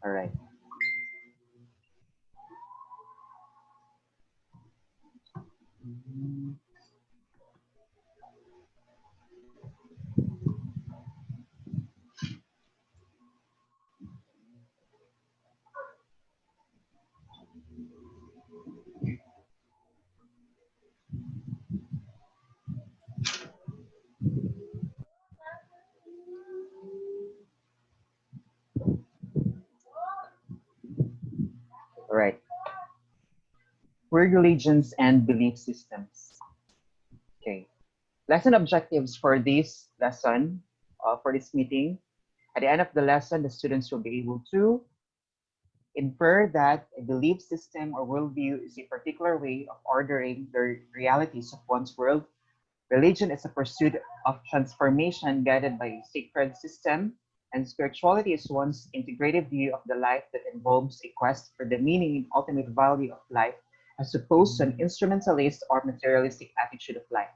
All right. All right. World religions and belief systems. Okay. Lesson objectives for this lesson, for this meeting. At the end of the lesson, the students will be able to infer that a belief system or worldview is a particular way of ordering the realities of one's world. Religion is a pursuit of transformation guided by a sacred system, and spirituality is one's integrative view of the life that involves a quest for the meaning and ultimate value of life, as opposed to an instrumentalist or materialistic attitude of life.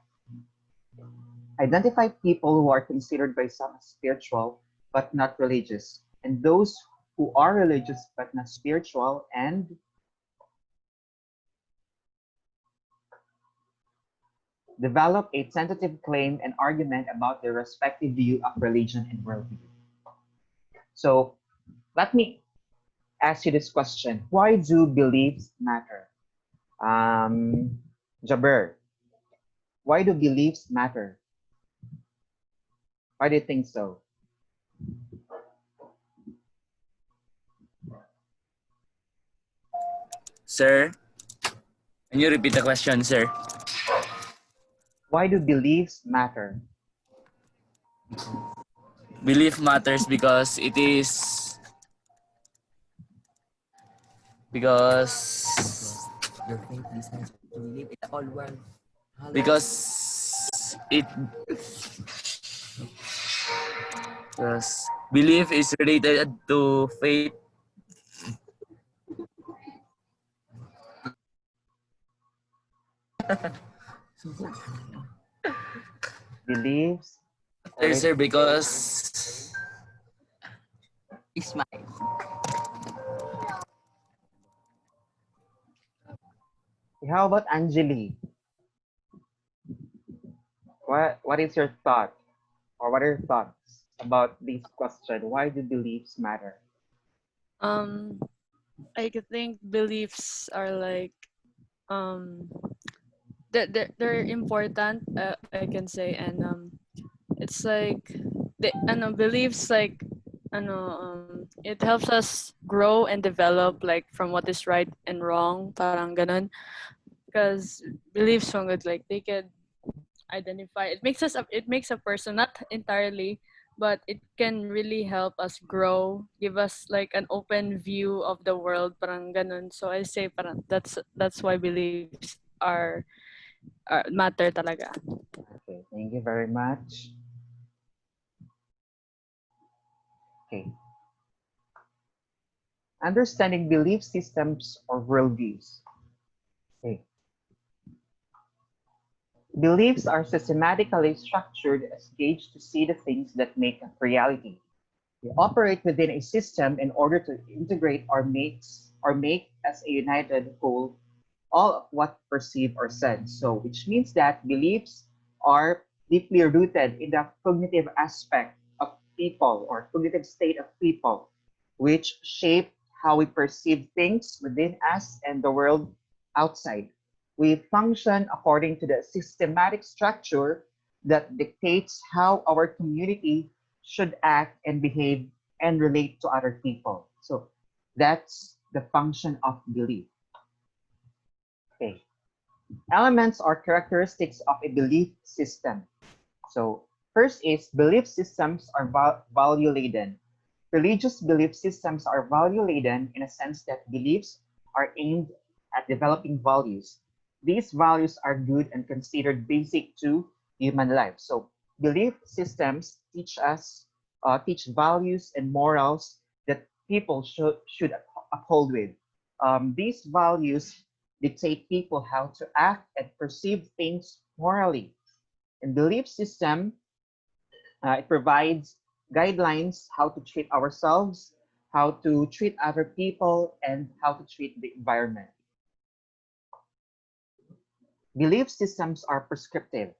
Identify people who are considered by some as spiritual but not religious, and those who are religious but not spiritual, and develop a tentative claim and argument about their respective view of religion and worldview. So let me ask you this question. Why do beliefs matter? Jaber, why do beliefs matter? Why do you think so? Sir, can you repeat the question, sir? Why do beliefs matter? Belief matters because it is because Your faith decides to live in all world. because it because belief is related to faith. Beliefs. Sir, because Is mine. How about Anjali? What is your thought, or what are your thoughts about this question? Why do beliefs matter? Um, I could think beliefs are like um they're important. I can say, and it's like the beliefs like it helps us grow and develop like from what is right and wrong, parang ganun. Because beliefs from good like they can identify it makes a person not entirely, but it can really help us grow, give us like an open view of the world, parang ganun. So I say parang that's why beliefs are matter talaga. Okay, thank you very much. Okay. Understanding belief systems or worldviews. Okay. Beliefs are systematically structured as gauge to see the things that make up reality. They operate within a system in order to integrate or make as a united whole all of what perceived or said. So, which means that beliefs are deeply rooted in the cognitive aspect of people or cognitive state of people, which shape how we perceive things within us and the world outside. We function according to the systematic structure that dictates how our community should act and behave and relate to other people. So that's the function of belief. Okay. Elements or characteristics of a belief system. So first is belief systems are value laden. Religious belief systems are value laden in a sense that beliefs are aimed at developing values. These values are good and considered basic to human life. So belief systems teach values and morals that people should uphold with. These values dictate people how to act and perceive things morally. In belief system, it provides guidelines how to treat ourselves, how to treat other people, and how to treat the environment. Belief systems are prescriptive.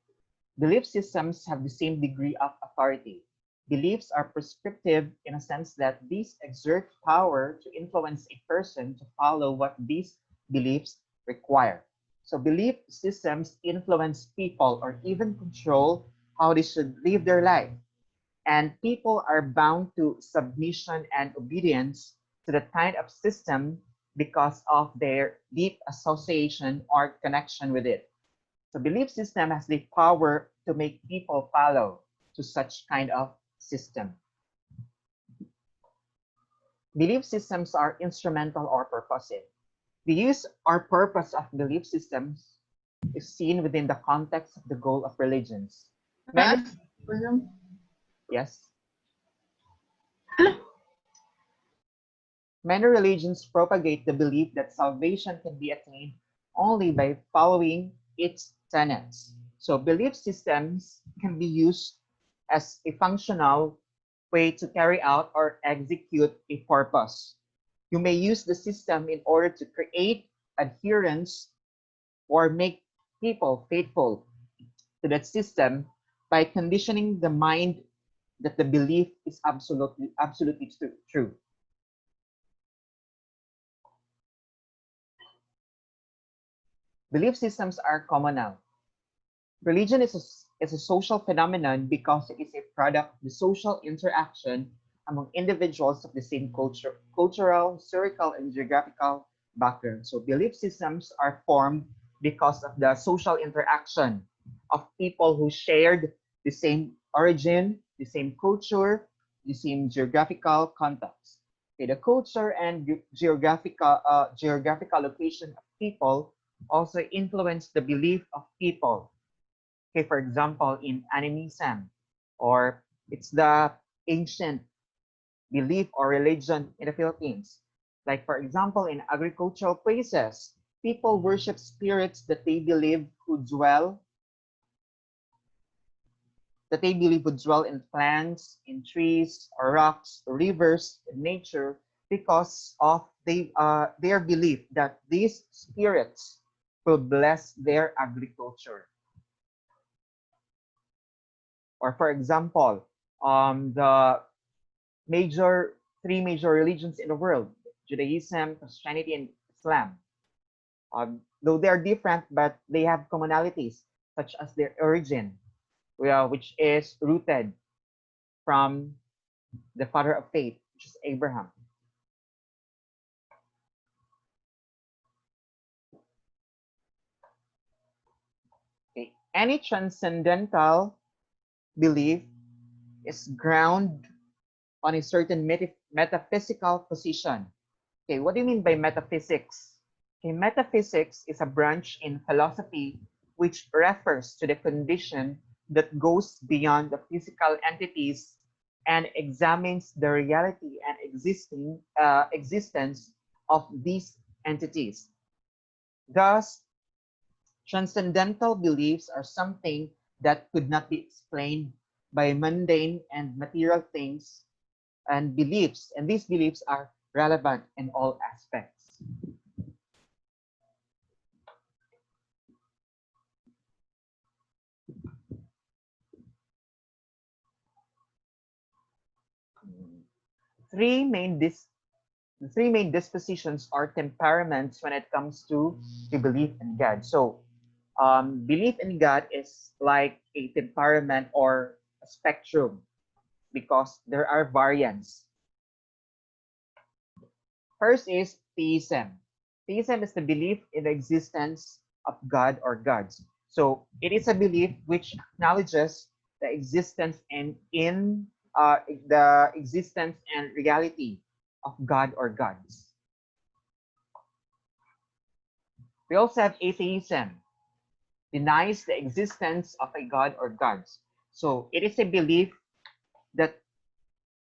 Belief systems have the same degree of authority. Beliefs are prescriptive in a sense that these exert power to influence a person to follow what these beliefs require. So belief systems influence people or even control how they should live their life. And people are bound to submission and obedience to that kind of system because of their deep association or connection with it. So belief system has the power to make people follow to such kind of system. Belief systems are instrumental or purposive. The use or purpose of belief systems is seen within the context of the goal of religions. Many, yes, many religions propagate the belief that salvation can be attained only by following its tenets. So belief systems can be used as a functional way to carry out or execute a purpose. You may use the system in order to create adherence or make people faithful to that system by conditioning the mind that the belief is absolutely true. Belief systems are communal. Religion is a social phenomenon because it is a product of the social interaction among individuals of the same cultural, historical, and geographical background. So belief systems are formed because of the social interaction of people who shared the same origin, the same culture, the same geographical context. Okay, the culture and geographical location of people also influence the belief of people. Okay, for example, in animism, or it's the ancient belief or religion in the Philippines. Like, for example, in agricultural places, people worship spirits that they believe would dwell in plants, in trees, or rocks, or rivers, in nature, because of their belief that these spirits will bless their agriculture. Or for example, the three major religions in the world, Judaism, Christianity, and Islam. Though they are different, but they have commonalities, such as their origin, which is rooted from the father of faith, which is Abraham. Okay. Any transcendental belief is grounded on a certain metaphysical position. Okay, what do you mean by metaphysics? Okay, metaphysics is a branch in philosophy which refers to the condition that goes beyond the physical entities and examines the reality and existence of these entities. Thus, transcendental beliefs are something that could not be explained by mundane and material things and beliefs, and these beliefs are relevant in all aspects. Three main the three main dispositions are temperaments when it comes to the belief in God. So, belief in God is like a temperament or a spectrum because there are variants. First is theism. Theism is the belief in the existence of God or gods. So it is a belief which acknowledges the existence and in the existence and reality of God or gods. We also have atheism, denies the existence of a God or gods. So it is a belief that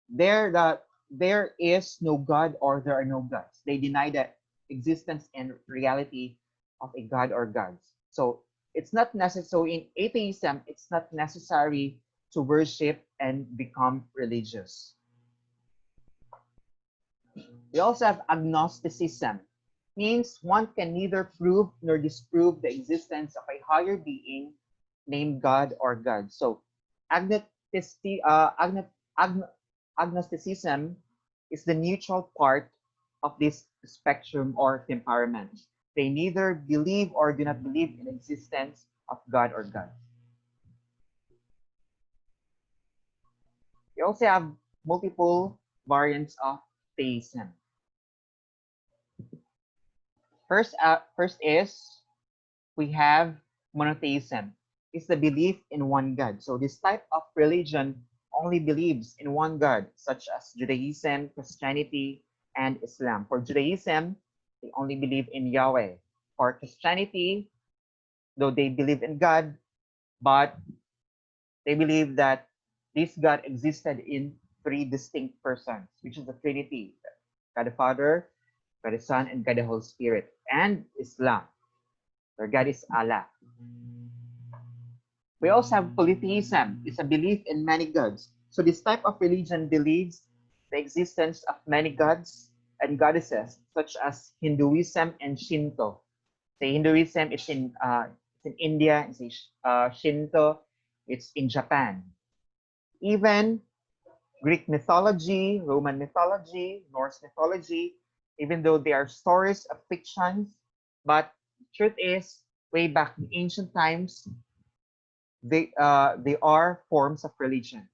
there is no God or there are no gods. They deny the existence and reality of a God or gods. So it's not necessary. So in atheism, it's not necessary to worship and become religious. We also have agnosticism, means one can neither prove nor disprove the existence of a higher being named God or God. So agnostici- uh, agno- agno- agnosticism is the neutral part of this spectrum or temperament. They neither believe or do not believe in the existence of God or God. We also have multiple variants of theism. First is we have monotheism. It's the belief in one God. So this type of religion only believes in one God, such as Judaism, Christianity, and Islam. For Judaism, they only believe in Yahweh. For Christianity, though they believe in God, but they believe that this God existed in three distinct persons, which is the Trinity: God the Father, God the Son, and God the Holy Spirit. And Islam, their God is Allah. We also have polytheism. It's a belief in many gods. So this type of religion believes the existence of many gods and goddesses, such as Hinduism and Shinto. Say Hinduism is it's in India, and say Shinto, it's in Japan. Even Greek mythology, Roman mythology, Norse mythology, even though they are stories of fictions, but truth is, way back in ancient times, they are forms of religion.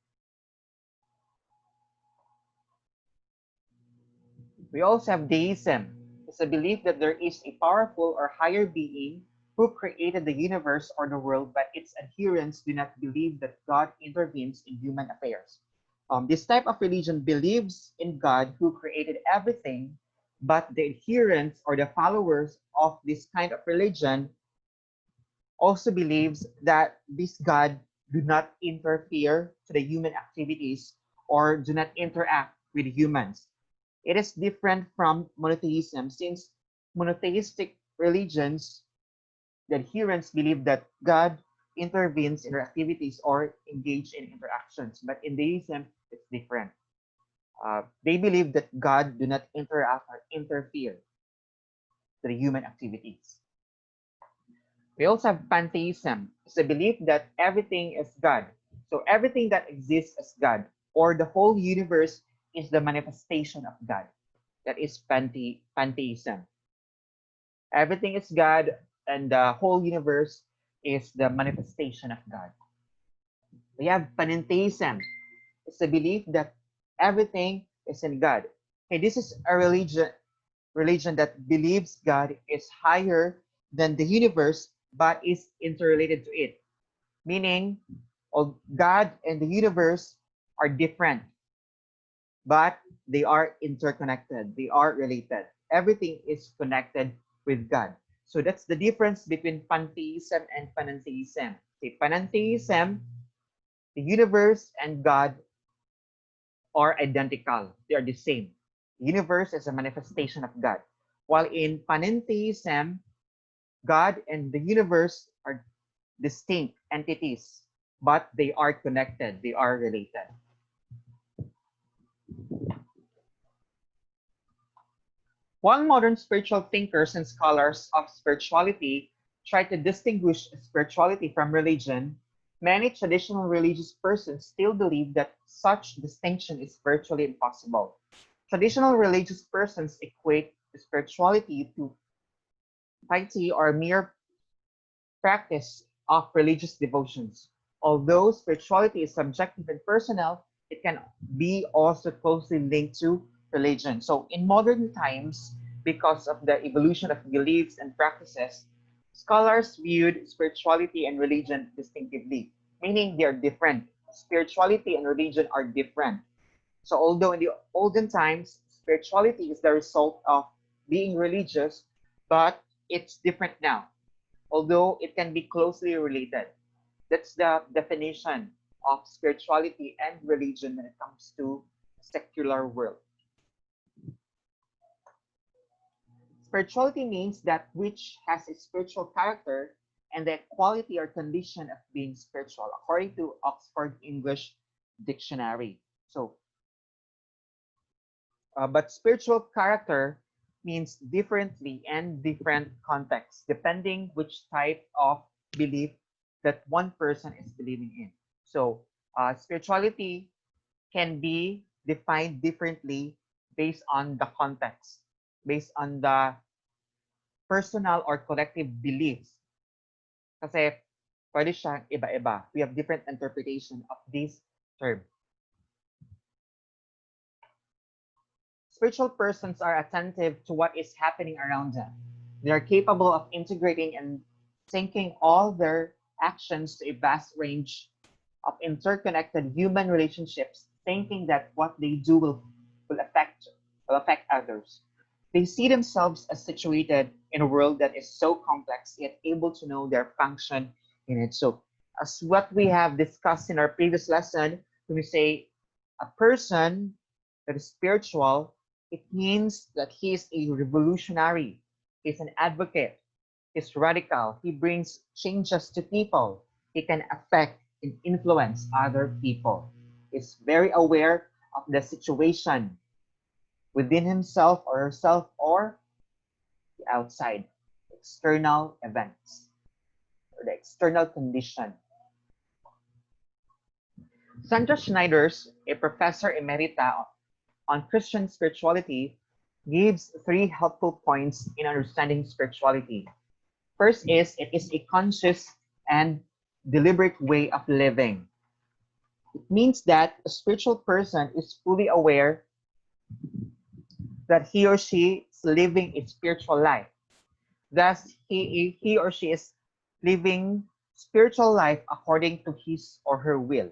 We also have deism. It's a belief that there is a powerful or higher being who created the universe or the world, but its adherents do not believe that God intervenes in human affairs. This type of religion believes in God who created everything, but the adherents or the followers of this kind of religion also believes that this God do not interfere to the human activities or do not interact with humans. It is different from monotheism since monotheistic religions, the adherents believe that God intervenes in their activities or engage in interactions. But in deism, it's different. They believe that God do not interact or interfere to the human activities. We also have pantheism. It's the belief that everything is God. So everything that exists is God, or the whole universe is the manifestation of God. That is pantheism. Everything is God, and the whole universe is the manifestation of God. We have panentheism. It's the belief that everything is in God. Okay, this is a religion that believes God is higher than the universe but is interrelated to it. Meaning, God and the universe are different, but they are interconnected. They are related. Everything is connected with God. So that's the difference between pantheism and panentheism. See, panentheism, the universe and God are identical. They are the same. The universe is a manifestation of God. While in panentheism, God and the universe are distinct entities, but they are connected. They are related. While modern spiritual thinkers and scholars of spirituality try to distinguish spirituality from religion, many traditional religious persons still believe that such distinction is virtually impossible. Traditional religious persons equate spirituality to piety or mere practice of religious devotions. Although spirituality is subjective and personal, it can be also closely linked to religion. So in modern times, because of the evolution of beliefs and practices, scholars viewed spirituality and religion distinctively, meaning they are different. Spirituality and religion are different. So although in the olden times, spirituality is the result of being religious, but it's different now, although it can be closely related. That's the definition of spirituality and religion when it comes to secular world. Spirituality means that which has a spiritual character and the quality or condition of being spiritual, according to Oxford English Dictionary. So, But spiritual character means differently and different contexts, depending which type of belief that one person is believing in. So, spirituality can be defined differently based on the context, based on the personal or collective beliefs. Kasi pwede siyang iba-iba. We have different interpretation of this term. Spiritual persons are attentive to what is happening around them. They are capable of integrating and syncing all their actions to a vast range of interconnected human relationships, thinking that what they do will affect others. They see themselves as situated in a world that is so complex, yet able to know their function in it. So, as what we have discussed in our previous lesson, when we say a person that is spiritual, it means that he is a revolutionary, he's an advocate, he's radical, he brings changes to people, he can affect and influence other people. He's very aware of the situation within himself or herself or the outside, external events or the external condition. Sandra Schneiders, a professor emerita on Christian spirituality, gives three helpful points in understanding spirituality. First is it is a conscious and deliberate way of living. It means that a spiritual person is fully aware that he or she is living a spiritual life. Thus, he or she is living spiritual life according to his or her will.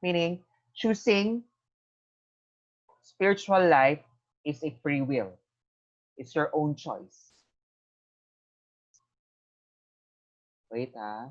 Meaning, choosing spiritual life is a free will. It's your own choice. Wait, ah.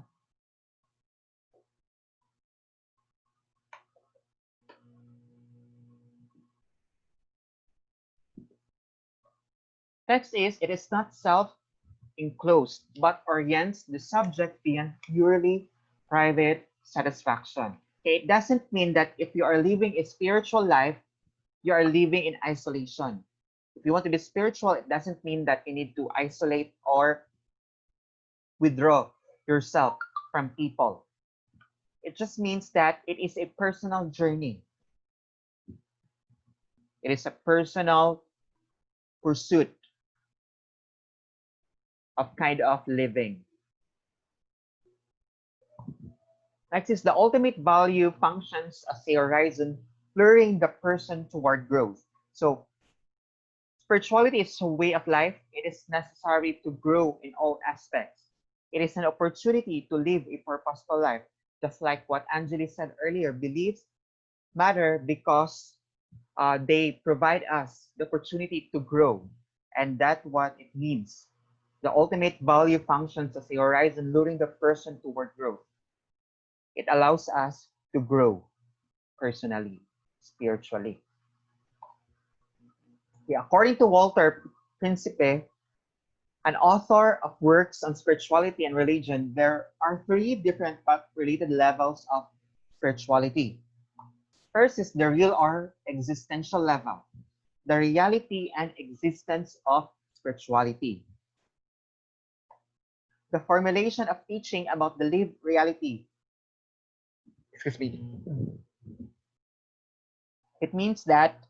Next is, it is not self-enclosed, but orients the subject beyond purely private satisfaction. Okay, it doesn't mean that if you are living a spiritual life, you are living in isolation. If you want to be spiritual, it doesn't mean that you need to isolate or withdraw yourself from people. It just means that it is a personal journey. It is a personal pursuit of kind of living. Next is the ultimate value functions as a horizon, luring the person toward growth. So spirituality is a way of life. It is necessary to grow in all aspects. It is an opportunity to live a purposeful life. Just like what Anjali said earlier, beliefs matter because they provide us the opportunity to grow. And that's what it means. The ultimate value functions as a horizon, luring the person toward growth. It allows us to grow personally, spiritually. Yeah, according to Walter Principe, an author of works on spirituality and religion, there are three different but related levels of spirituality. First is the real or existential level, the reality and existence of spirituality. The formulation of teaching about the lived reality. Excuse me. It means that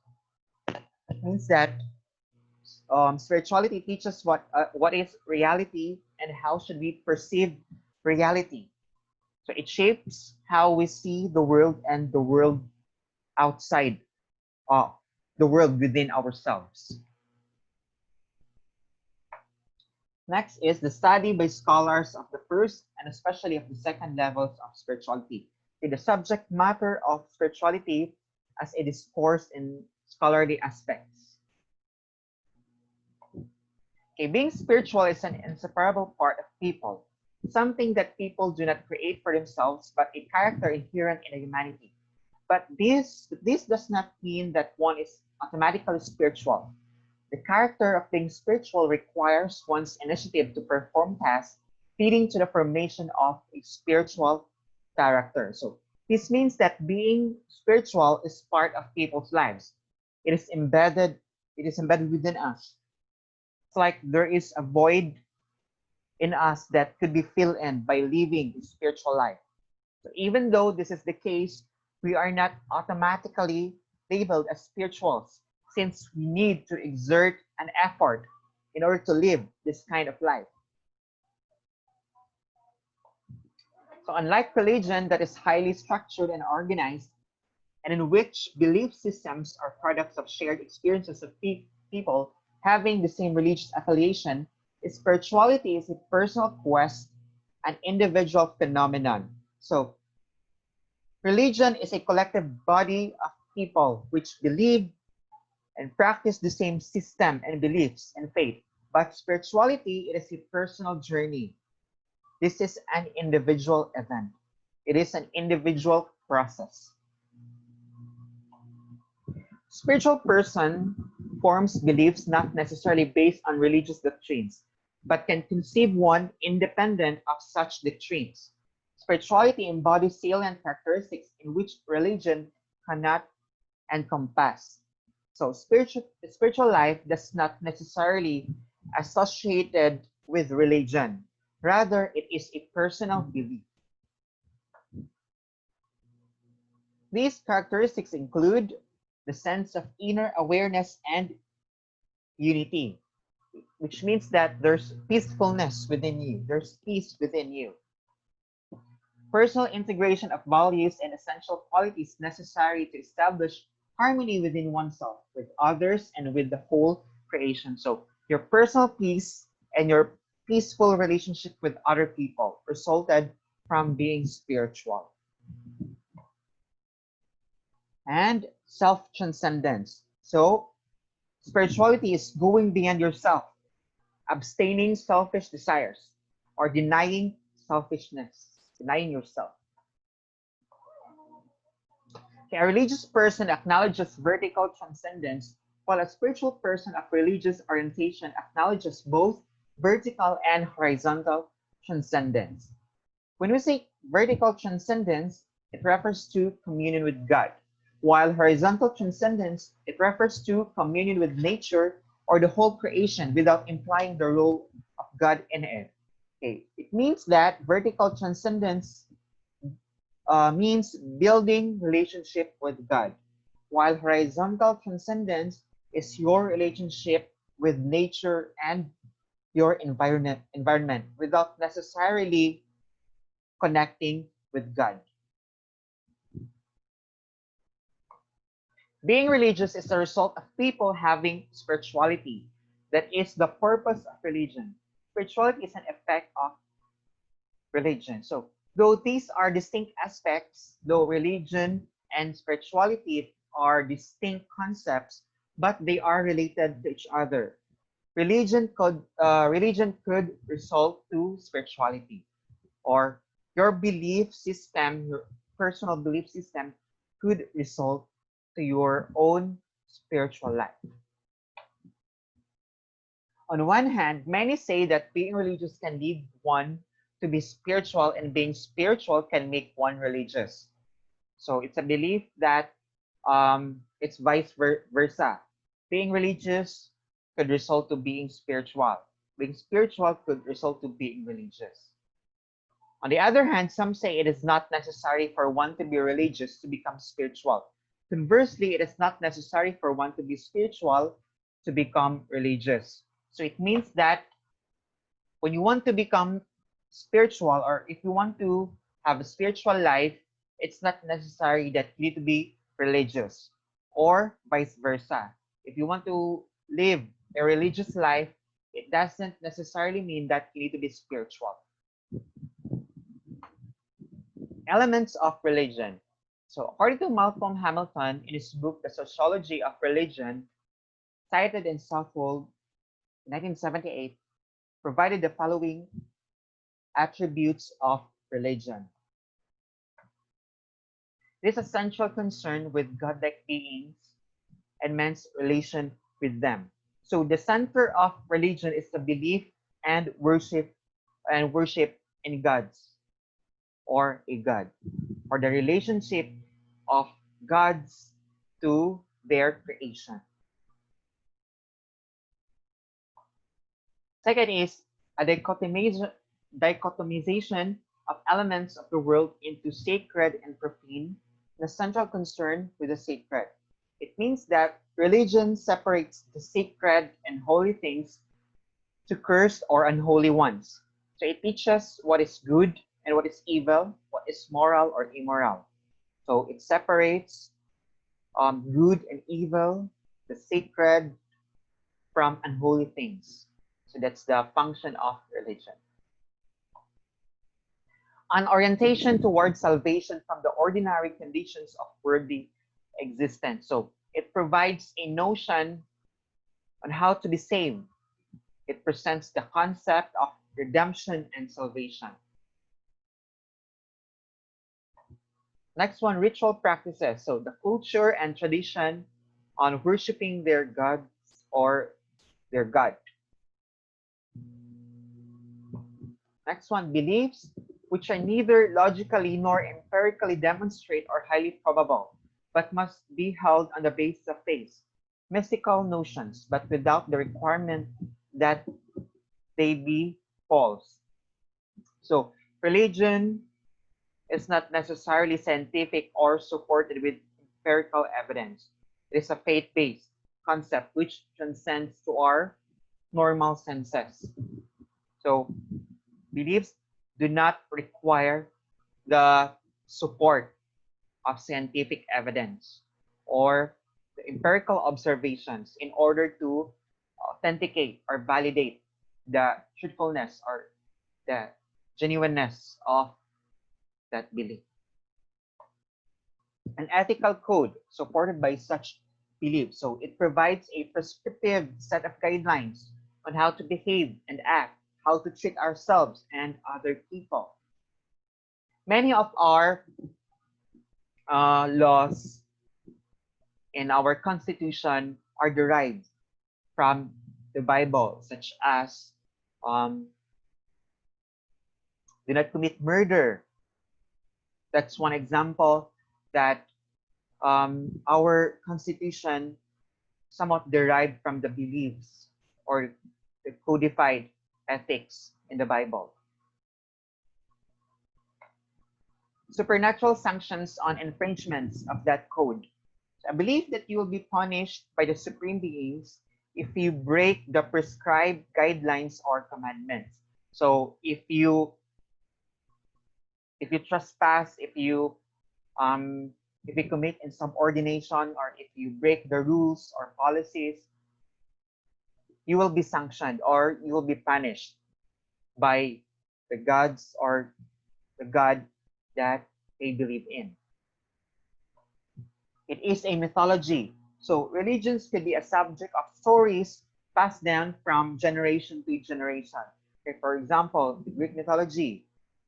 spirituality teaches what is reality and how should we perceive reality. So it shapes how we see the world and the world outside the world within ourselves. Next is the study by scholars of the first and especially of the second levels of spirituality. Okay, the subject matter of spirituality as a discourse in scholarly aspects. Okay, being spiritual is an inseparable part of people, something that people do not create for themselves, but a character inherent in a humanity. But this does not mean that one is automatically spiritual. The character of being spiritual requires one's initiative to perform tasks leading to the formation of a spiritual character. So this means that being spiritual is part of people's lives. It is embedded. It is embedded within us. It's like there is a void in us that could be filled in by living a spiritual life. So even though this is the case, we are not automatically labeled as spirituals since we need to exert an effort in order to live this kind of life. So unlike religion that is highly structured and organized, and in which belief systems are products of shared experiences of people having the same religious affiliation, spirituality is a personal quest, an individual phenomenon. So religion is a collective body of people which believe and practice the same system and beliefs and faith. But spirituality, it is a personal journey. This is an individual event. It is an individual process. Spiritual person forms beliefs not necessarily based on religious doctrines, but can conceive one independent of such doctrines. Spirituality embodies salient characteristics in which religion cannot encompass. So spiritual life does not necessarily associated with religion. Rather, it is a personal belief. These characteristics include the sense of inner awareness and unity, which means that there's peacefulness within you, there's peace within you. Personal integration of values and essential qualities necessary to establish harmony within oneself, with others, and with the whole creation. So, your personal peace and your peaceful relationship with other people resulted from being spiritual. And self-transcendence. So, spirituality is going beyond yourself, abstaining selfish desires, or denying selfishness, denying yourself. Okay, a religious person acknowledges vertical transcendence, while a spiritual person of religious orientation acknowledges both vertical and horizontal transcendence. When we say vertical transcendence, it refers to communion with God, while horizontal transcendence, it refers to communion with nature or the whole creation without implying the role of God in it. Okay, it means that vertical transcendence means building relationship with God, while horizontal transcendence is your relationship with nature and your environment without necessarily connecting with God. Being religious is the result of people having spirituality. That is the purpose of religion. Spirituality is an effect of religion. So, though these are distinct aspects, though religion and spirituality are distinct concepts, but they are related to each other. Religion could result to spirituality, or your belief system, your personal belief system, could result to your own spiritual life. On one hand, many say that being religious can lead one to be spiritual, and being spiritual can make one religious. So it's a belief that it's vice versa. Being religious could result to being spiritual. Being spiritual could result to being religious. On the other hand, some say it is not necessary for one to be religious to become spiritual. Conversely, it is not necessary for one to be spiritual to become religious. So it means that when you want to become spiritual, or if you want to have a spiritual life, it's not necessary that you need to be religious, or vice versa. If you want to live a religious life, it doesn't necessarily mean that you need to be spiritual. Elements of religion. So according to Malcolm Hamilton in his book, The Sociology of Religion, cited in Southwold, 1978, provided the following attributes of religion. It is a central concern with godlike beings and man's relation with them. So the center of religion is the belief and worship in gods, or a god, or the relationship of gods to their creation. Second is a dichotomization of elements of the world into sacred and profane, and a central concern with the sacred. It means that religion separates the sacred and holy things to cursed or unholy ones. So it teaches what is good and what is evil, what is moral or immoral. So it separates good and evil, the sacred from unholy things. So that's the function of religion. An orientation towards salvation from the ordinary conditions of worldly existence. So it provides a notion on how to be saved. It presents the concept of redemption and salvation. Next one, ritual practices. So the culture and tradition on worshiping their gods or their god. Next one, beliefs which are neither logically nor empirically demonstrate or highly probable, but must be held on the basis of faith. Mystical notions, but without the requirement that they be false. So religion is not necessarily scientific or supported with empirical evidence. It is a faith-based concept which transcends to our normal senses. So beliefs do not require the support of scientific evidence or the empirical observations in order to authenticate or validate the truthfulness or the genuineness of that belief. An ethical code supported by such belief. So it provides a prescriptive set of guidelines on how to behave and act, how to treat ourselves and other people. Many of our laws in our constitution are derived from the Bible, such as do not commit murder. That's one example that our constitution somewhat derived from the beliefs or the codified ethics in the Bible. Supernatural sanctions on infringements of that code. So I believe that you will be punished by the supreme beings if you break the prescribed guidelines or commandments. So if you trespass, if you commit insubordination, or if you break the rules or policies, you will be sanctioned or you will be punished by the gods or the God that they believe in. It is a mythology. So religions could be a subject of stories passed down from generation to generation. Okay, for example, the Greek mythology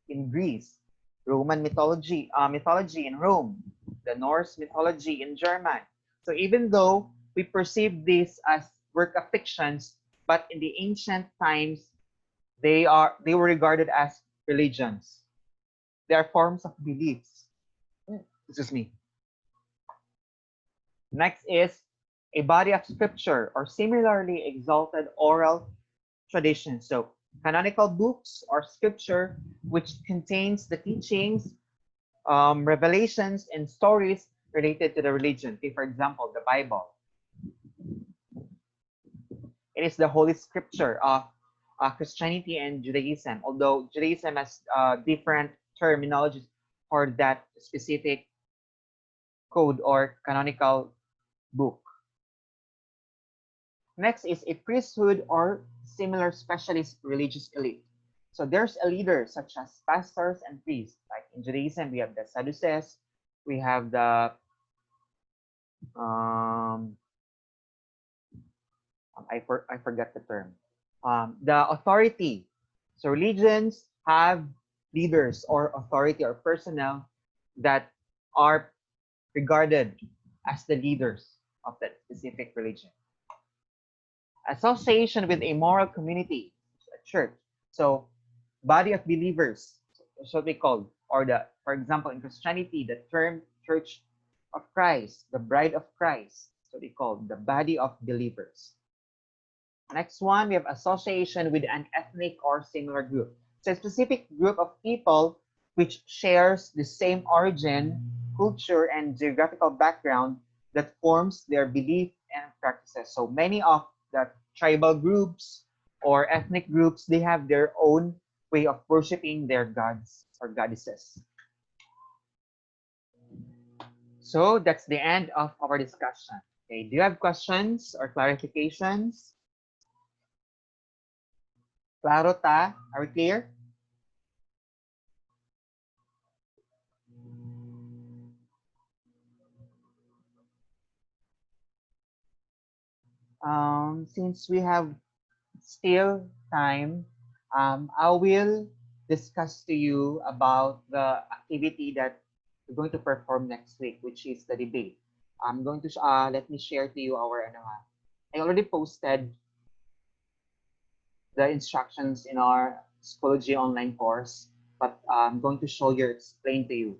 in Greece, Roman mythology in Rome, the Norse mythology in German. So even though we perceive this as work of fictions, but in the ancient times, they were regarded as religions. They are forms of beliefs. Excuse me. Next is a body of scripture or similarly exalted oral tradition. So canonical books or scripture which contains the teachings, revelations, and stories related to the religion. Okay, for example, the Bible. It is the holy scripture of Christianity and Judaism, although Judaism has different terminologies for that specific code or canonical book. Next is a priesthood or similar specialist religious elite. So there's a leader such as pastors and priests. Like in Judaism, we have the Sadducees, we have the I forgot the term. The authority. So religions have leaders or authority or personnel that are regarded as the leaders of that specific religion. Association with a moral community, a church. So body of believers, that's what we call, or for example, in Christianity, the term Church of Christ, the Bride of Christ. So they call the body of believers. Next one, we have association with an ethnic or similar group. It's a specific group of people which shares the same origin, culture, and geographical background that forms their belief and practices. So many of the tribal groups or ethnic groups, they have their own way of worshiping their gods or goddesses. So that's the end of our discussion. Okay, do you have questions or clarifications? Claro ta? Are we clear? Since we have still time, I will discuss to you about the activity that we're going to perform next week, which is the debate. I'm going to let me share to you our I already posted the instructions in our Schoology online course, but I'm going to show you, explain to you.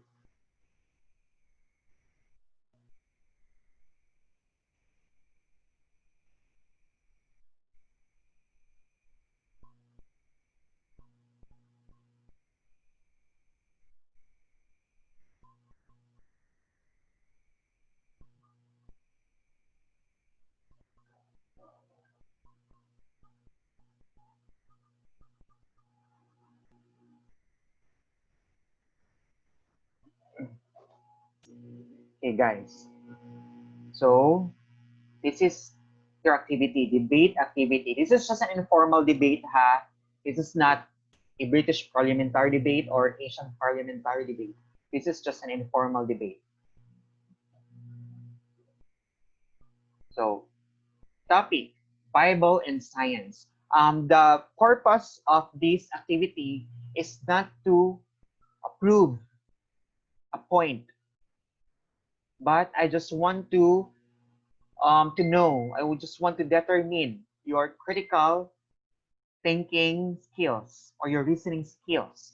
Okay, guys. So this is your activity, debate activity. This is just an informal debate, ha? This is not a British parliamentary debate or Asian parliamentary debate. This is just an informal debate. So, topic, Bible and science. The purpose of this activity is not to prove a point, but I just want to know, I would just want to determine your critical thinking skills or your reasoning skills.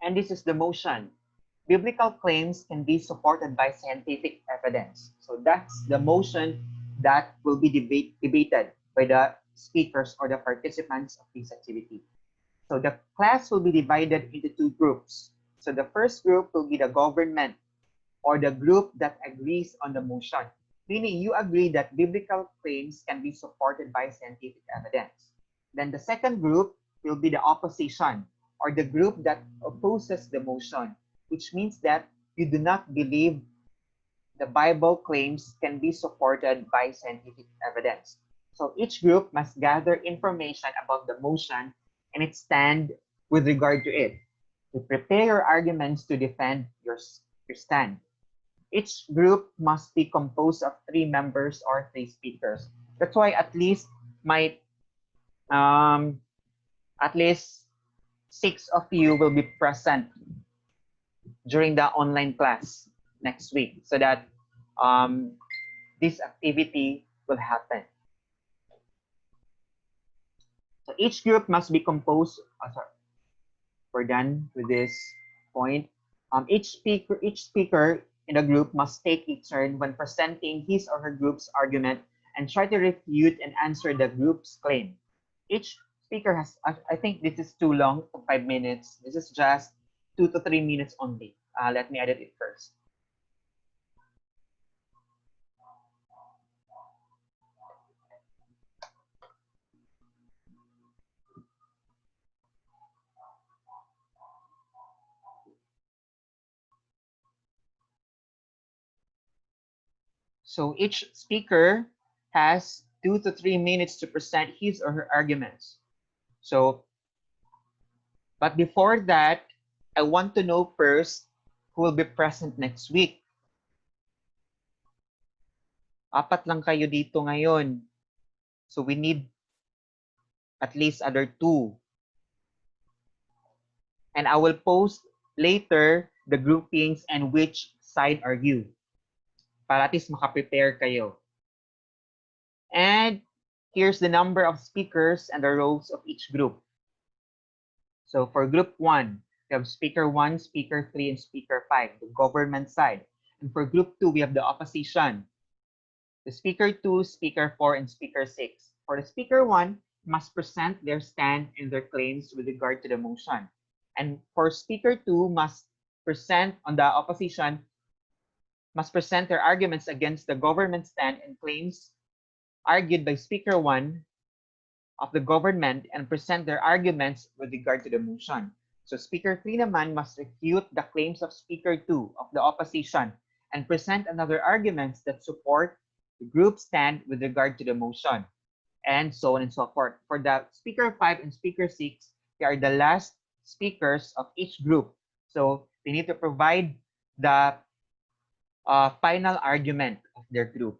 And this is the motion. Biblical claims can be supported by scientific evidence. So that's the motion that will be debated by the speakers or the participants of this activity. So the class will be divided into two groups. So the first group will be the government or the group that agrees on the motion, meaning you agree that biblical claims can be supported by scientific evidence. Then the second group will be the opposition or the group that opposes the motion, which means that you do not believe the Bible claims can be supported by scientific evidence. So each group must gather information about the motion and its stand with regard to it. To prepare your arguments to defend your stand. Each group must be composed of 3 members or 3 speakers. That's why at least at least 6 of you will be present during the online class next week so that this activity will happen. So each group must be composed. We're done with this point. Each speaker in the group must take a turn when presenting his or her group's argument and try to refute and answer the group's claim. Each speaker has, I think this is too long for 5 minutes. This is just 2 to 3 minutes only. Let me edit it first. So each speaker has 2 to 3 minutes to present his or her arguments. So, but before that, I want to know first who will be present next week. 4 lang kayo dito ngayon. So we need at least other 2. And I will post later the groupings and which side are you. Para at least makaprepare kayo. And here's the number of speakers and the roles of each group. So for group 1, we have speaker 1, speaker 3, and speaker 5, the government side. And for group 2, we have the opposition. The speaker 2, speaker 4, and speaker 6. For the speaker 1, must present their stand and their claims with regard to the motion. And for speaker 2, must present on the opposition, must present their arguments against the government stand and claims argued by speaker 1 of the government and present their arguments with regard to the motion. So speaker 3 naman must refute the claims of speaker 2 of the opposition and present another arguments that support the group stand with regard to the motion, and so on and so forth. For the speaker 5 and speaker 6, they are the last speakers of each group. So they need to provide the final argument of their group.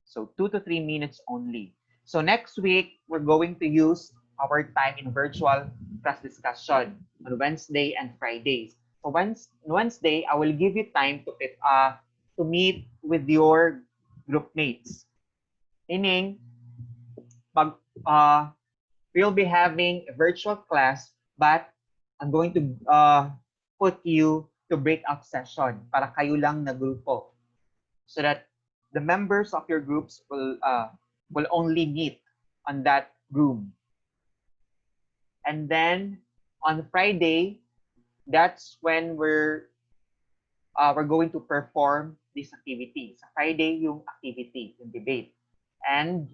So 2 to 3 minutes only. So next week, we're going to use our time in virtual class discussion on Wednesday and Fridays. So Wednesday, I will give you time to meet with your group mates. Meaning, we'll be having a virtual class, but I'm going to put you to breakout session para kayo lang na grupo, so that the members of your groups will only meet on that room. And then on Friday, that's when we're going to perform this activity. Sa Friday yung activity, yung debate. And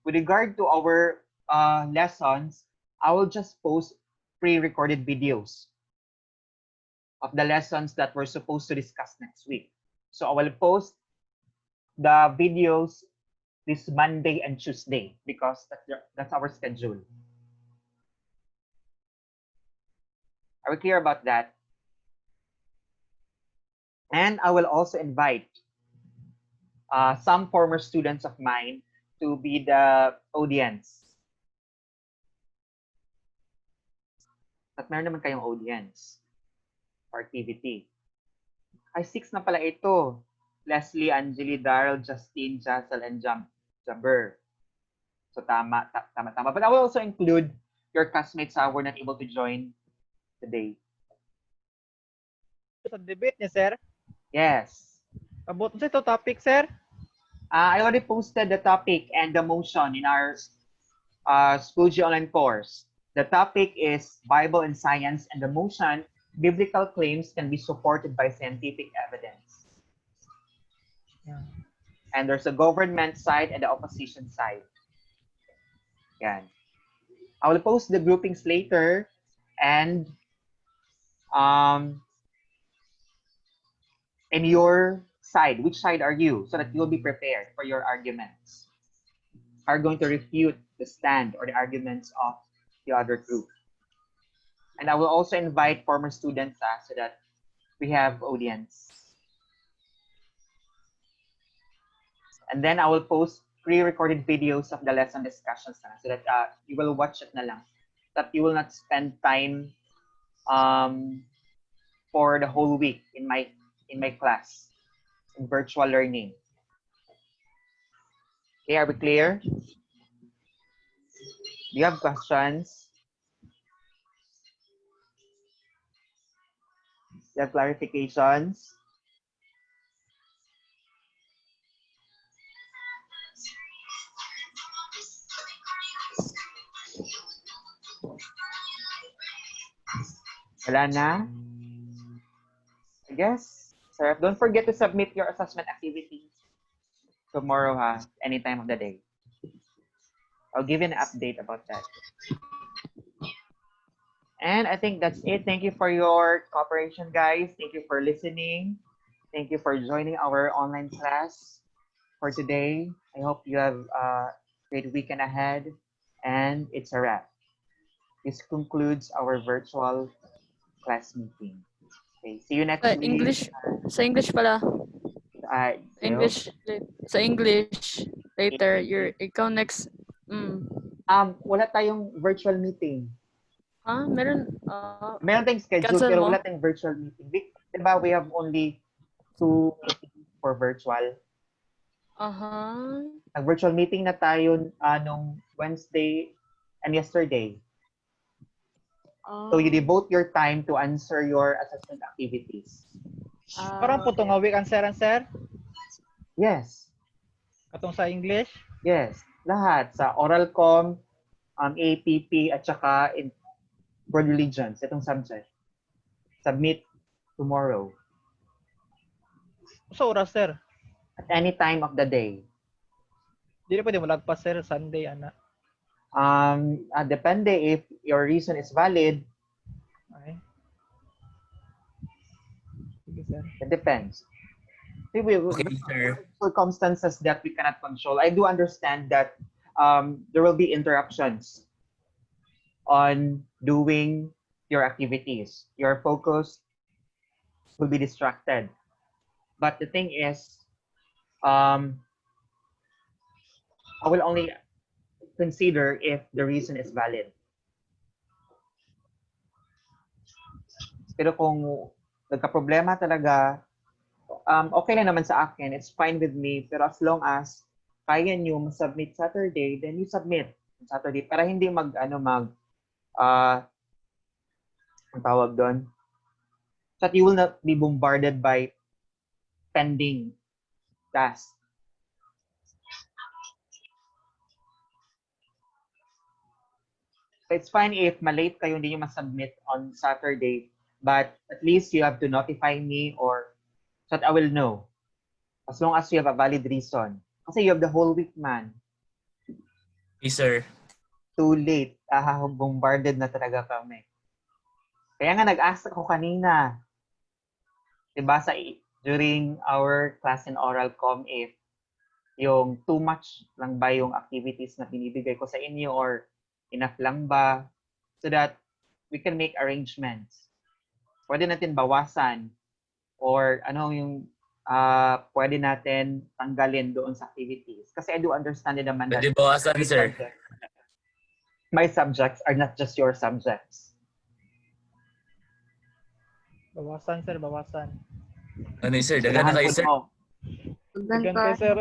with regard to our lessons, I will just post pre-recorded videos of the lessons that we're supposed to discuss next week. So I will post the videos this Monday and Tuesday because that's our schedule. Are we clear about that? And I will also invite some former students of mine to be the audience. At meron naman kayong audience for activity. Ay, 6 na pala ito. Leslie, Angeli, Daryl, Justine, Jassel, and Jabber. So tama. But I will also include your classmates who were not able to join today. Sa debate niya, sir? Yes. About sa ito topic, sir? I already posted the topic and the motion in our Schoology online course. The topic is Bible and Science, and the motion, biblical claims can be supported by scientific evidence. Yeah. And there's a government side and the opposition side. Yan. I will post the groupings later, and in your side, which side are you, so that you'll be prepared for your arguments. Are going to refute the stand or the arguments of the other group. And I will also invite former students so that we have audience. And then I will post pre-recorded videos of the lesson discussions so that you will watch it na lang. That you will not spend time for the whole week in my class in virtual learning. Okay, are we clear? Do you have questions? Do you have clarifications? Wala na? I guess. Sir, don't forget to submit your assessment activities tomorrow, any time of the day. I'll give you an update about that. And I think that's it. Thank you for your cooperation, guys. Thank you for listening. Thank you for joining our online class for today. I hope you have a great weekend ahead. And it's a wrap. This concludes our virtual class meeting. Okay, see you next week. English. Sa English pala. English. Sa English. Later, ikaw next. Wala tayong virtual meeting. Meron. Meron tayong schedule pero wala tayong virtual meeting. Diba, we have only 2 meetings for virtual. Nag-virtual meeting na tayo nung Wednesday and yesterday. So you devote your time to answer your assessment activities. Parang po itong week answer, sir? Yes. Katong sa English? Yes, lahat. Sa oral com, APP, at saka in world religions, itong subject. Submit tomorrow. Sa oras, sir. At any time of the day. Di na pwede malagpas, sir. Sunday, ana. Depende if your reason is valid, Ay. Sige, sir. it depends. See, Okay, sir. circumstances that we cannot control. I do understand that there will be interruptions on doing your activities. Your focus will be distracted. But the thing is, I will only consider if the reason is valid. Pero kung nagka-problema talaga, okay lang naman sa akin. It's fine with me. Pero as long as kaya nyo submit Saturday, then you submit Saturday para hindi ang tawag doon, so that you will not be bombarded by pending tasks. So it's fine if malate kayo, hindi nyo masubmit on Saturday, but at least you have to notify me or so that I will know. As long as you have a valid reason. Kasi you have the whole week, man. Okay, sir. Too late. Bombarded na talaga kami. Kaya nga nag-ask ako kanina. Diba during our class in oral com if yung too much lang ba yung activities na binibigay ko sa inyo or enough lang ba so that we can make arrangements. Pwede natin bawasan or ano yung pwede natin tanggalin doon sa activities. Kasi I do understand naman that Pwede bawasan, sir. my subjects are not just your subjects. Bawasan, sir. Bawasan. Ano yun, sir? Dagan na kayo, sir. Ganun kayo, sir.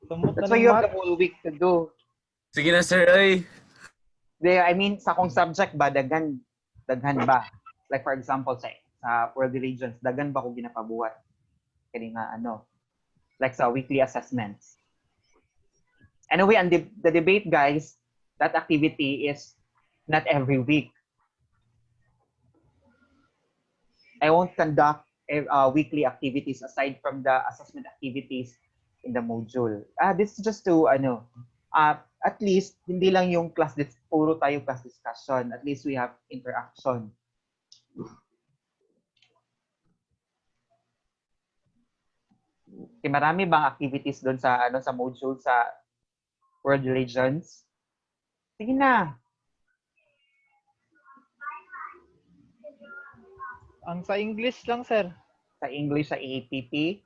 Tumot na That's why ng you have math. the whole week to do. Sige na, sir. Ay. I mean, sa akong subject ba, daghan ba? Like for example, sa world religions, daghan ba kung ginapabuhat? Kaya nga, like sa weekly assessments. Anyway, and the debate, guys, that activity is not every week. I won't conduct weekly activities aside from the assessment activities in the module. This is just to, at least, hindi lang yung puro tayo class discussion. At least we have interaction. Marami bang activities doon sa sa module sa world religions? Sige na. Ang sa English lang, sir. Sa English, sa APP.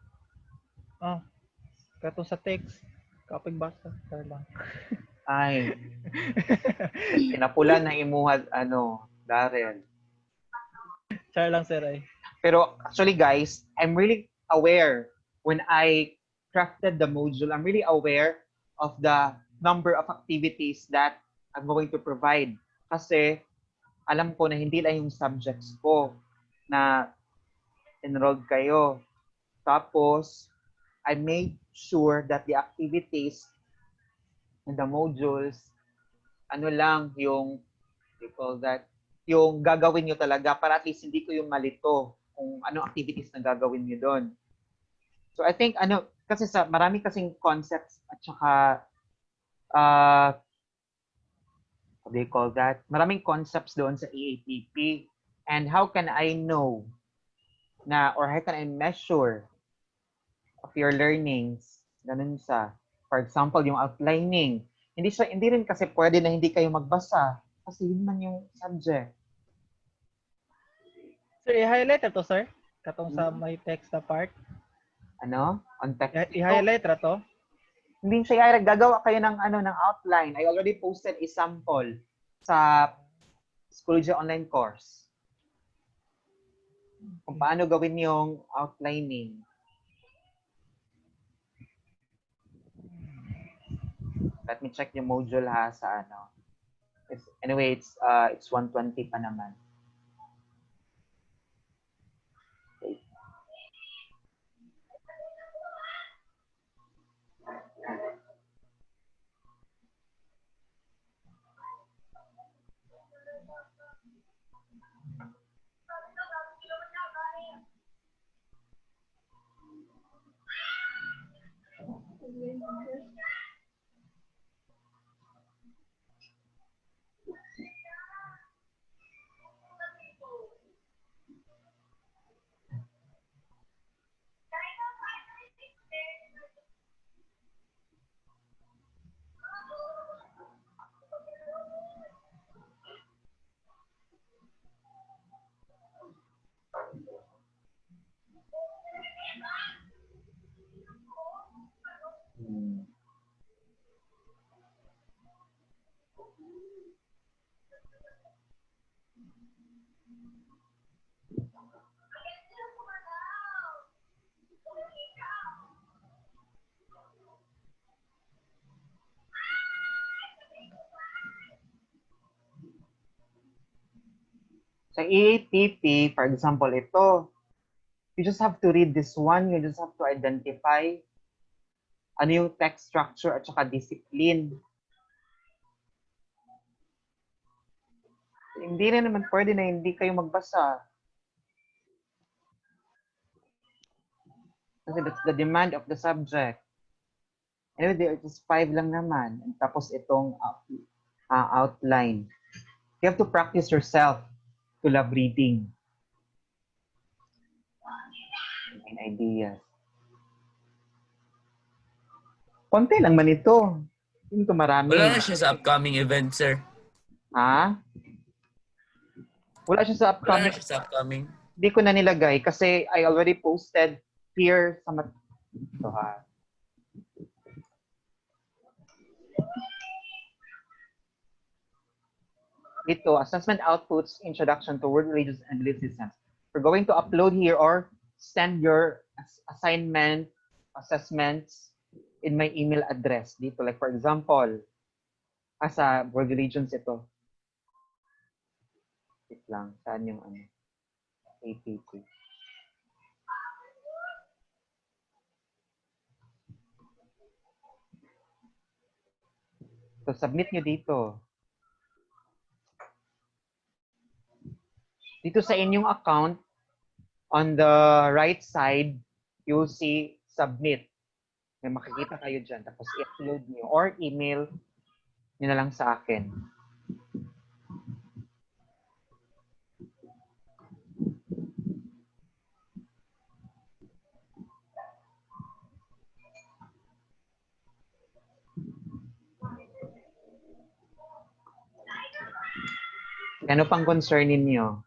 Kato sa text. Kapag basa. Sir lang. Ay. Pinapulan na imuhad, Darren. Sir lang, sir, ay. Pero actually, guys, I'm really aware when I crafted the module, I'm really aware of the number of activities that I'm going to provide. Kasi alam ko na hindi lang yung subjects ko na enrolled kayo. Tapos, I made sure that the activities in the modules, yung, you call that, yung gagawin nyo talaga para at least hindi ko yung malito kung anong activities na gagawin nyo doon. So I think, kasi marami kasing concepts at saka, what do you call that? Maraming concepts doon sa EAPP. And how can I know or how can I measure of your learnings? Ganun sa, for example, yung outlining. Hindi rin kasi pwede na hindi kayo magbasa kasi yun man yung subject. Sir, i-highlight ito, sir. Katong sa may text na part. On text. I-highlight ra to. Hindi siya gagawa kayo ng ng outline. I already posted a sample sa Schoology online course. Kung paano gawin yung outlining. Let me check yung module sa Anyway, it's 120 pa naman. Okay. Hmm. Sa EAPP, for example, ito, you just have to read this one. You just have to identify ano yung text structure at saka discipline. Hindi na naman pwede na hindi kayo magbasa. Kasi that's the demand of the subject. Anyway, there is 5 lang naman. And tapos itong outline. You have to practice yourself to love reading. Main ideas. Konti lang man ito. Hindi to marami. Wala na siya sa upcoming event, sir. Ha? Wala siya sa Wala upcoming. na siya sa upcoming. Hindi ko na nilagay kasi I already posted here sa ito ha. Dito, assessment outputs, introduction to world religions and belief systems. We're going to upload here or send your assignment, assessments in my email address dito. Like for example, sa world religions ito. Wait lang, saan yung ano? APP. So submit nyo dito. Dito sa inyong account, on the right side, you'll see submit. May makikita kayo dyan. Tapos i-upload nyo or email nyo na lang sa akin. Ano pang concern ninyo?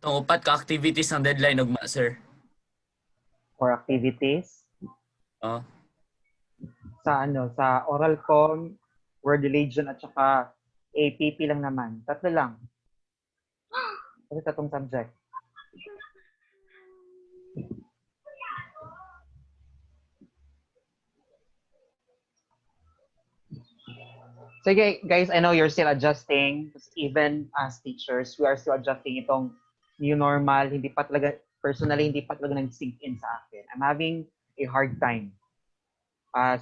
Itong upat ka-activities ng deadline, ugma, sir. Or activities? Oh. Sa ano? Sa oral com, word religion, at saka APP lang naman. Tatlo lang. Kasi tatlong subject. So guys, I know you're still adjusting. Even as teachers, we are still adjusting itong new normal. Hindi pa talaga, personally, hindi pa talaga nag-sink in sa akin. I'm having a hard time. As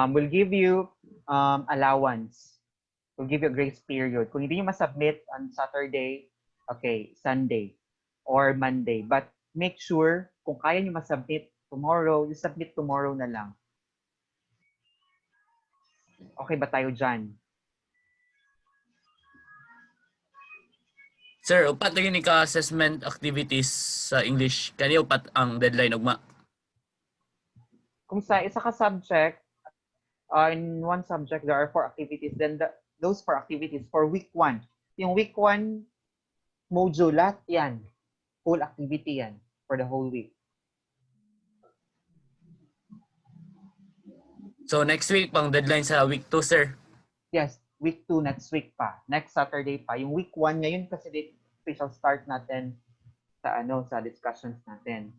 we'll give you allowance. We'll give you a grace period. Kung hindi nyo masubmit on Saturday, okay, Sunday, or Monday. But make sure, kung kaya nyo masubmit tomorrow, you submit tomorrow na lang. Okay ba tayo dyan? Sir, upat lagi ni ka-assessment activities sa English. Kani upat ang deadline, ugma. Kung sa isa ka subject, in one subject, there are 4 activities. Then those 4 activities for week 1. Yung week 1 module, lahat yan. Whole activity yan for the whole week. So next week, pang deadline sa week 2, sir. Yes, week 2 next week pa. Next Saturday pa. Yung week 1 ngayon kasi the official start natin sa sa discussions natin.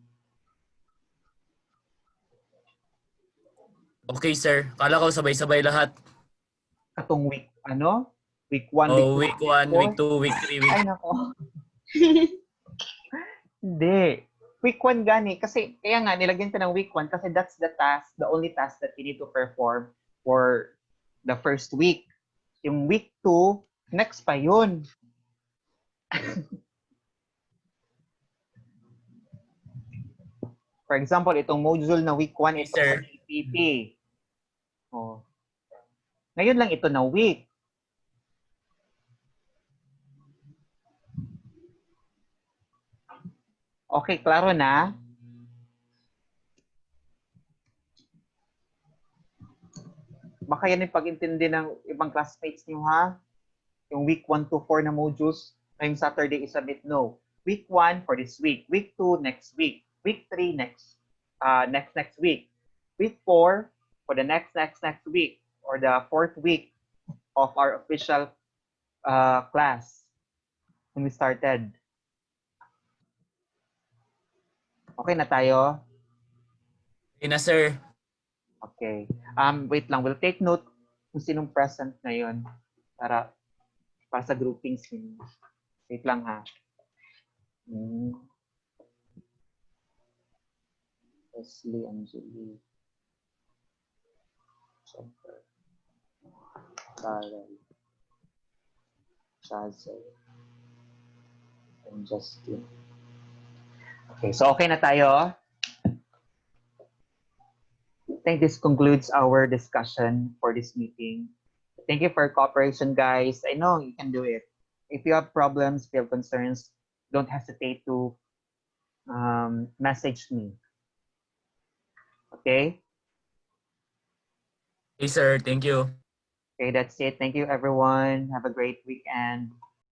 Okay, sir. Kala ko sabay-sabay lahat. Katong week week 1, Oh, week week 1, week 2, week 3, week... Ay nako. Hindi. Week 1 gani. Kasi, kaya nga, nilagyan ka ng week 1 kasi that's the task, the only task that you need to perform for the first week. Yung week 2, next pa yun. For example, itong module na week 1, Yes, ito sir. sa PPP. Oh. Ngayon lang ito na week. Okay, klaro na? Baka yan yung pag-intindi ng ibang classmates niyo, ha? Yung week 1 to 4 na modules, ngayong Saturday isubmit, no. Week 1 for this week. Week 2 next week. Week 3 next week. Week 4 for the next week or the 4th week of our official class when we started. Okay na tayo? Okay na, sir. Okay. Wait lang. We'll take note kung sinong present ngayon para sa groupings yun. Wait lang, ha. Leslie, Angelique, Jennifer, Carol, Chazel, and Justin. Okay, so okay na tayo. I think this concludes our discussion for this meeting. Thank you for your cooperation, guys. I know you can do it. If you have problems, if you have concerns, don't hesitate to message me. Okay? Okay, sir. Thank you. Okay, that's it. Thank you, everyone. Have a great weekend.